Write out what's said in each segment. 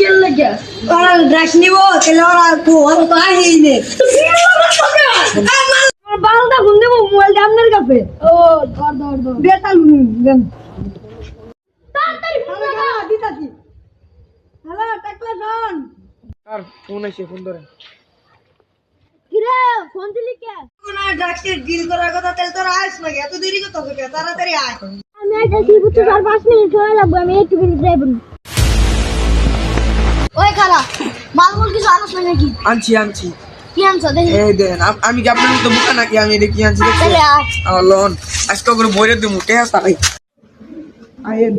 কেন লাগে ওরা ড্রাগস নিব তাহলে ওরা ওরা তো আহেই নে বাংলা ফোন দেবো মোবাইল আপনার কাছে ও ধর ধর ধর বেতাল গেম তাড়াতাড়ি ফোন লাগা দিতাছি হ্যালো টাকলা জন আর ফোন এসে ফোন ধরে কিরে ফোন দিলি কে কোন ড্রাগসের ডিল করার কথা তাহলে তোরা আইস না এত দেরি কত হবে তাড়াতাড়ি আয় আমি একটা দিব তো 4-5 মিনিট হয়ে লাগবে আমি একটু মিনিট যাইব ওই খালা মালমুল কিছু আনছ না নাকি আনছি আনছি কি আনছ দেখি এই দেন আমি কি আপনার মতো বোকা নাকি আমি এটা কি আনছি দেখছেন তাহলে আয় আমার লোন আজকে করে বইরে দিমু কে আসতাই আইন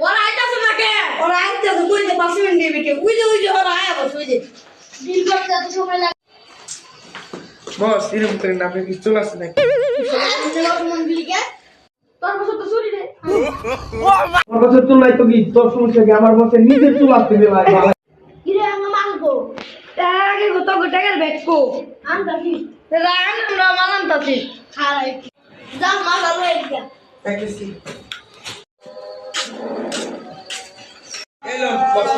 ওরা আইতাছে না কে ওরা আইতাছে কই যে 5 মিনিট দিবে কে ওই যে ওরা আয়া বস ওই যে ডিল করতে এত সময় লাগে বস এরকম করে না আপনি কি চলে আসছে নাকি মন দিলি কে তোর বসে তো চুরি রে আমার বছর চুলাই তো কি তোর সমস্যা কি আমার বছর নিজের চুল আসতে দে ভাই কিরে আমি মালবো তার আগে কত টাকার ব্যাগ কো আনতা কি রান আমরা মানান্তাছি খারাই যা মাল আলো এদিকে দেখেছি এলো বস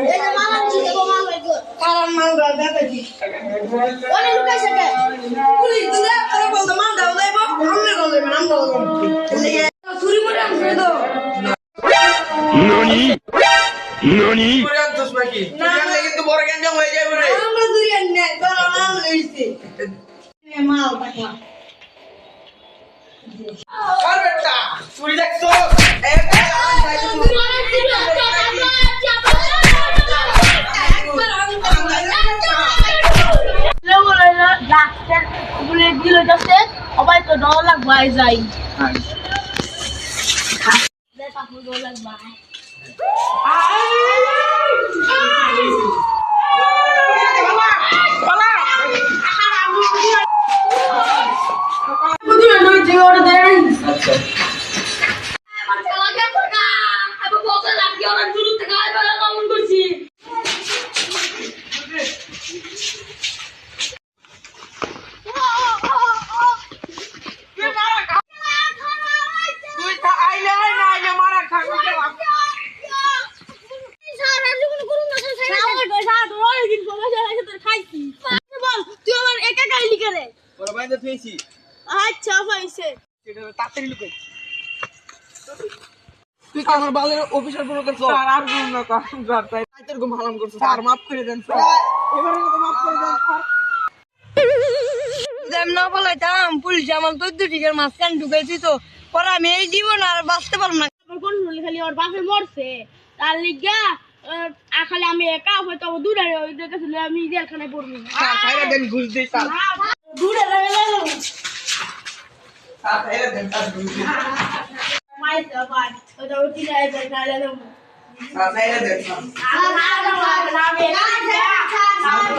এই যে মাল আনছি দেবো মাল লাগবে কারণ মাল দাদাছি ওনে লুকাইছে কে পুলিশ দিলে আরে বলতো মাল দাও যাইবো আমরা গলে নাম দাও চুরি করে আনছে তো করে আনছস নাকি না কিন্তু বড় গ্যাঞ্জাম হয়ে যাবে রে আমরা চুরি আননে তোর নাম লইছি মাল টাকা আর বেটা চুরি দেখছো সবাই তো ডর লাগবে যাই ডর লাগবে আচ্ছা পাইছে তাড়াতাড়ি লুকাই তুই আমার বালের অফিসার বড় করছ আর আর গুণ না স্যার তাই তোর গো হারাম করছ স্যার মাফ করে দেন স্যার এবারে মাফ করে দেন স্যার না বলাইতাম পুলিশ আমার 14 টিকের মাঝখান ঢুকাইছি তো পরে আমি এই জীবন আর বাঁচতে পারবো না কোন খালি ওর বাপে মরছে তার লিগা খালি আমি একা হয়তো দূরে ওই কাছে আমি জেলখানায় পড়বো সাইরা দেন ঘুষ দেই স্যার দূরে লাগে স্যার সাইরা দেন স্যার ঘুষ দেই মাইতে ভাই ওটা উঠি যায় তাহলে স্যার সাইরা দেন স্যার আমি